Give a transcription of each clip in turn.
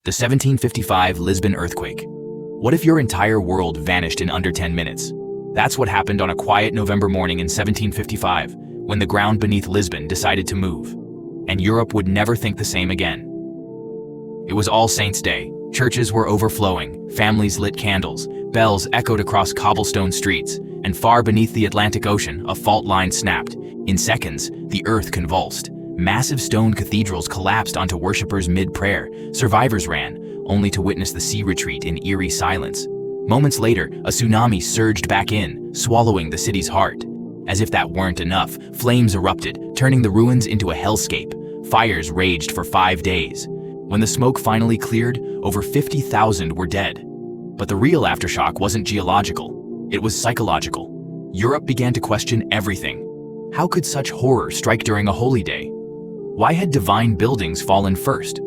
The 1755 Lisbon earthquake. What if your entire world vanished in under 10 minutes? That's what happened on a quiet November morning in 1755, when the ground beneath Lisbon decided to move. And Europe would never think the same again. It was All Saints' Day. Churches were overflowing, families lit candles, bells echoed across cobblestone streets, and far beneath the Atlantic Ocean, a fault line snapped. In seconds, the earth convulsed. Massive stone cathedrals collapsed onto worshippers mid-prayer. Survivors ran, only to witness the sea retreat in eerie silence. Moments later, a tsunami surged back in, swallowing the city's heart. As if that weren't enough, flames erupted, turning the ruins into a hellscape. Fires raged for 5 days. When the smoke finally cleared, over 50,000 were dead. But the real aftershock wasn't geological. It was psychological. Europe began to question everything. How could such horror strike during a holy day? Why had divine buildings fallen first?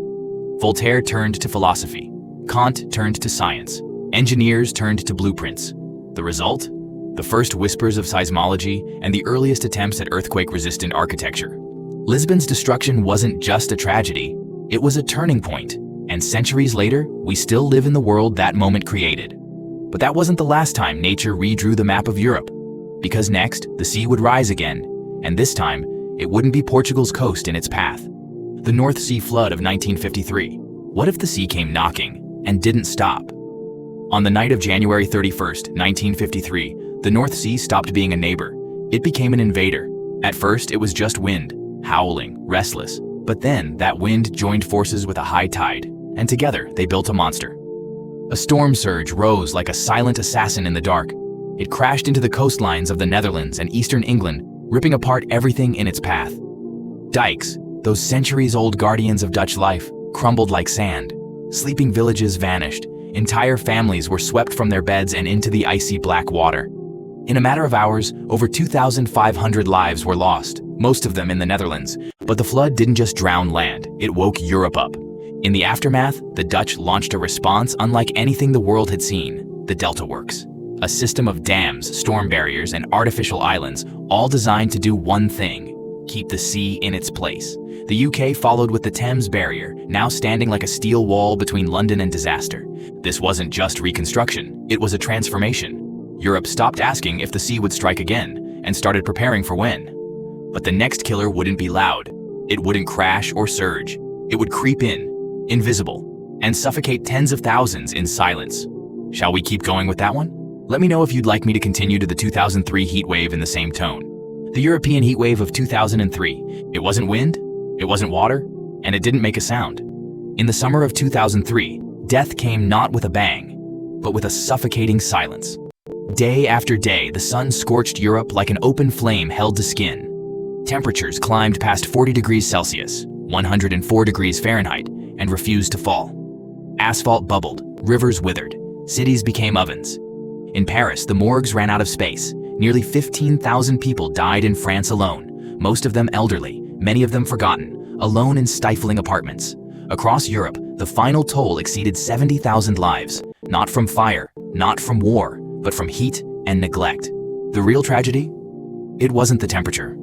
Voltaire turned to philosophy. Kant turned to science. Engineers turned to blueprints. The result? The first whispers of seismology and the earliest attempts at earthquake-resistant architecture. Lisbon's destruction wasn't just a tragedy. It was a turning point, and centuries later, we still live in the world that moment created. But that wasn't the last time nature redrew the map of Europe. Because next, the sea would rise again, and this time, it wouldn't be Portugal's coast in its path. The North Sea flood of 1953. What if the sea came knocking and didn't stop? On the night of January 31st, 1953, the North Sea stopped being a neighbor. It became an invader. At first, it was just wind, howling, restless. But then, that wind joined forces with a high tide, and together they built a monster. A storm surge rose like a silent assassin in the dark. It crashed into the coastlines of the Netherlands and eastern England, ripping apart everything in its path. Dikes, those centuries-old guardians of Dutch life, crumbled like sand. Sleeping villages vanished. Entire families were swept from their beds and into the icy black water. In a matter of hours, over 2,500 lives were lost, most of them in the Netherlands. But the flood didn't just drown land, it woke Europe up. In the aftermath, the Dutch launched a response unlike anything the world had seen: the Delta Works. A system of dams, storm barriers, and artificial islands, all designed to do one thing: keep the sea in its place. The UK followed with the Thames Barrier, now standing like a steel wall between London and disaster. This wasn't just reconstruction, it was a transformation. Europe stopped asking if the sea would strike again, and started preparing for when. But the next killer wouldn't be loud. It wouldn't crash or surge. It would creep in, invisible, and suffocate tens of thousands in silence. Shall we keep going with that one? Let me know if you'd like me to continue to the 2003 heat wave in the same tone. The European heat wave of 2003. It wasn't wind, it wasn't water, and it didn't make a sound. In the summer of 2003, death came not with a bang, but with a suffocating silence. Day after day, the sun scorched Europe like an open flame held to skin. Temperatures climbed past 40 degrees Celsius, 104 degrees Fahrenheit, and refused to fall. Asphalt bubbled, rivers withered, cities became ovens. In Paris, the morgues ran out of space. Nearly 15,000 people died in France alone, most of them elderly, many of them forgotten, alone in stifling apartments. Across Europe, the final toll exceeded 70,000 lives, not from fire, not from war, but from heat and neglect. The real tragedy? It wasn't the temperature.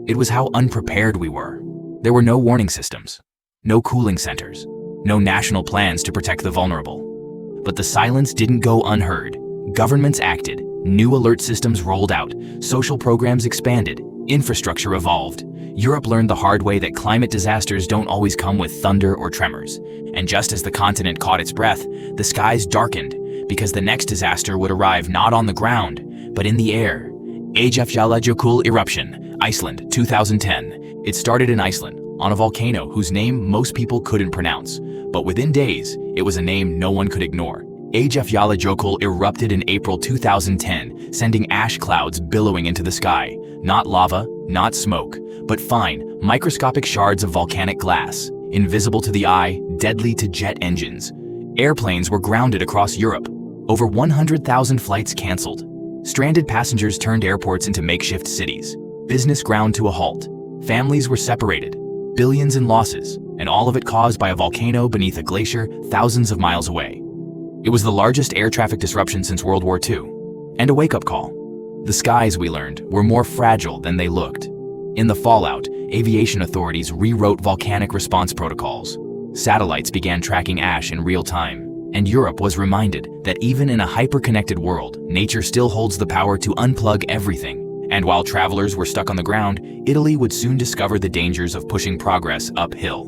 It was how unprepared we were. There were no warning systems, no cooling centers, no national plans to protect the vulnerable. But the silence didn't go unheard. Governments acted, new alert systems rolled out, social programs expanded, infrastructure evolved. Europe learned the hard way that climate disasters don't always come with thunder or tremors. And just as the continent caught its breath, the skies darkened, because the next disaster would arrive not on the ground, but in the air. Geological eruption, Iceland, 2010. It started in Iceland, on a volcano whose name most people couldn't pronounce. But within days, it was a name no one could ignore. Geological erupted in April 2010, sending ash clouds billowing into the sky. Not lava, not smoke, but fine, microscopic shards of volcanic glass, invisible to the eye, deadly to jet engines. Airplanes were grounded across Europe. Over 100,000 flights canceled. Stranded passengers turned airports into makeshift cities. Business ground to a halt. Families were separated. Billions in losses, and all of it caused by a volcano beneath a glacier thousands of miles away. It was the largest air traffic disruption since World War II. And a wake-up call. The skies, we learned, were more fragile than they looked. In the fallout, aviation authorities rewrote volcanic response protocols. Satellites began tracking ash in real time, and Europe was reminded that even in a hyper-connected world, nature still holds the power to unplug everything. And while travelers were stuck on the ground, Italy would soon discover the dangers of pushing progress uphill.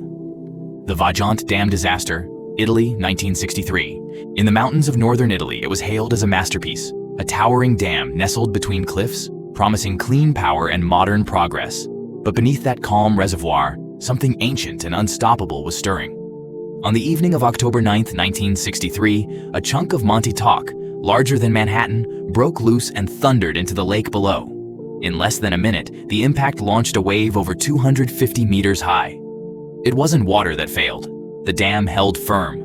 The Vajont Dam disaster, Italy, 1963. In the mountains of northern Italy, it was hailed as a masterpiece, a towering dam nestled between cliffs, promising clean power and modern progress. But beneath that calm reservoir, something ancient and unstoppable was stirring. On the evening of October 9, 1963, a chunk of Monte Toc, larger than Manhattan, broke loose and thundered into the lake below. In less than a minute, the impact launched a wave over 250 meters high. It wasn't water that failed. The dam held firm.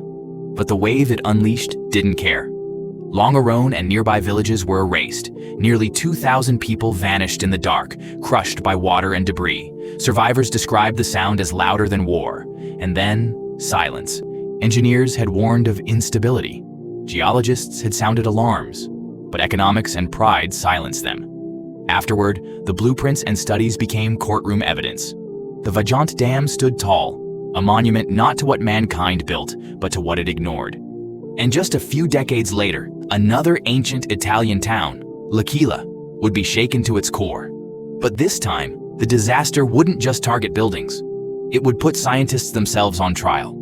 But the wave it unleashed didn't care. Longarone and nearby villages were erased. Nearly 2,000 people vanished in the dark, crushed by water and debris. Survivors described the sound as louder than war. And then, silence. Engineers had warned of instability. Geologists had sounded alarms. But economics and pride silenced them. Afterward, the blueprints and studies became courtroom evidence. The Vajont Dam stood tall, a monument not to what mankind built, but to what it ignored. And just a few decades later, another ancient Italian town, L'Aquila, would be shaken to its core. But this time, the disaster wouldn't just target buildings. It would put scientists themselves on trial.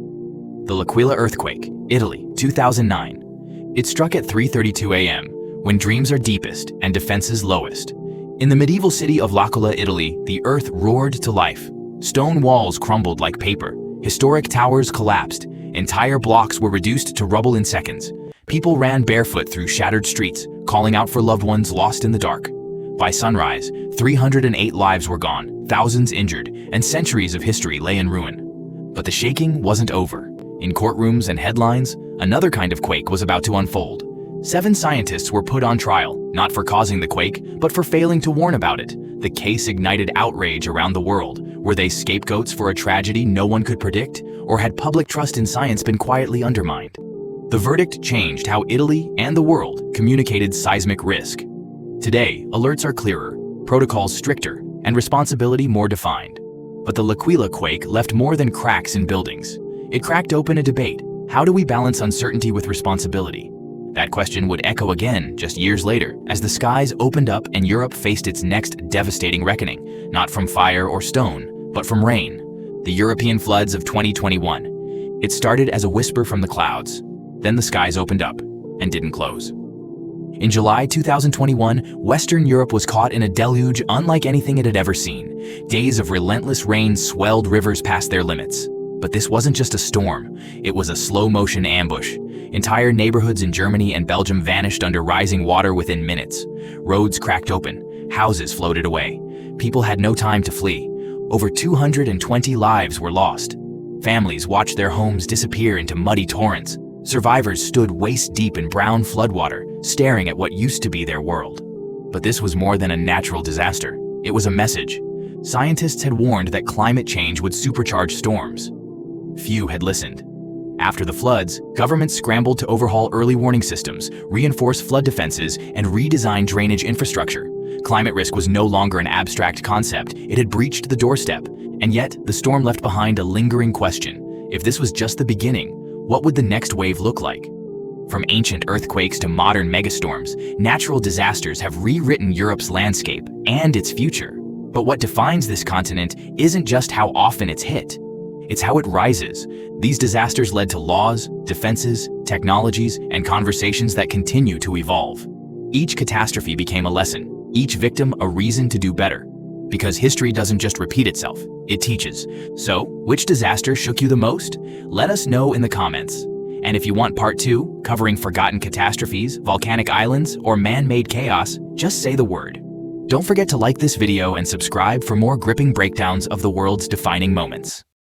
The L'Aquila earthquake, Italy, 2009. It struck at 3:32 a.m., when dreams are deepest and defenses lowest. In the medieval city of L'Aquila, Italy, the earth roared to life. Stone walls crumbled like paper. Historic towers collapsed. Entire blocks were reduced to rubble in seconds. People ran barefoot through shattered streets, calling out for loved ones lost in the dark. By sunrise, 308 lives were gone, thousands injured, and centuries of history lay in ruin. But the shaking wasn't over. In courtrooms and headlines, another kind of quake was about to unfold. 7 scientists were put on trial, not for causing the quake, but for failing to warn about it. The case ignited outrage around the world. Were they scapegoats for a tragedy no one could predict? Or had public trust in science been quietly undermined? The verdict changed how Italy and the world communicated seismic risk. Today, alerts are clearer, protocols stricter, and responsibility more defined. But the L'Aquila quake left more than cracks in buildings. It cracked open a debate. How do we balance uncertainty with responsibility? That question would echo again just years later as the skies opened up and Europe faced its next devastating reckoning, not from fire or stone, but from rain. The European floods of 2021. It started as a whisper from the clouds. Then the skies opened up and didn't close. In July 2021, Western Europe was caught in a deluge unlike anything it had ever seen. Days of relentless rain swelled rivers past their limits. But this wasn't just a storm, it was a slow-motion ambush. Entire neighborhoods in Germany and Belgium vanished under rising water within minutes. Roads cracked open, houses floated away. People had no time to flee. Over 220 lives were lost. Families watched their homes disappear into muddy torrents. Survivors stood waist-deep in brown floodwater, staring at what used to be their world. But this was more than a natural disaster. It was a message. Scientists had warned that climate change would supercharge storms. Few had listened. After the floods, governments scrambled to overhaul early warning systems, reinforce flood defenses, and redesign drainage infrastructure. Climate risk was no longer an abstract concept. It had breached the doorstep. And yet, the storm left behind a lingering question. If this was just the beginning, what would the next wave look like? From ancient earthquakes to modern megastorms, natural disasters have rewritten Europe's landscape and its future. But what defines this continent isn't just how often it's hit. It's how it rises. These disasters led to laws, defenses, technologies, and conversations that continue to evolve. Each catastrophe became a lesson, each victim a reason to do better. Because history doesn't just repeat itself, it teaches. So, which disaster shook you the most? Let us know in the comments. And if you want part 2, covering forgotten catastrophes, volcanic islands, or man-made chaos, just say the word. Don't forget to like this video and subscribe for more gripping breakdowns of the world's defining moments.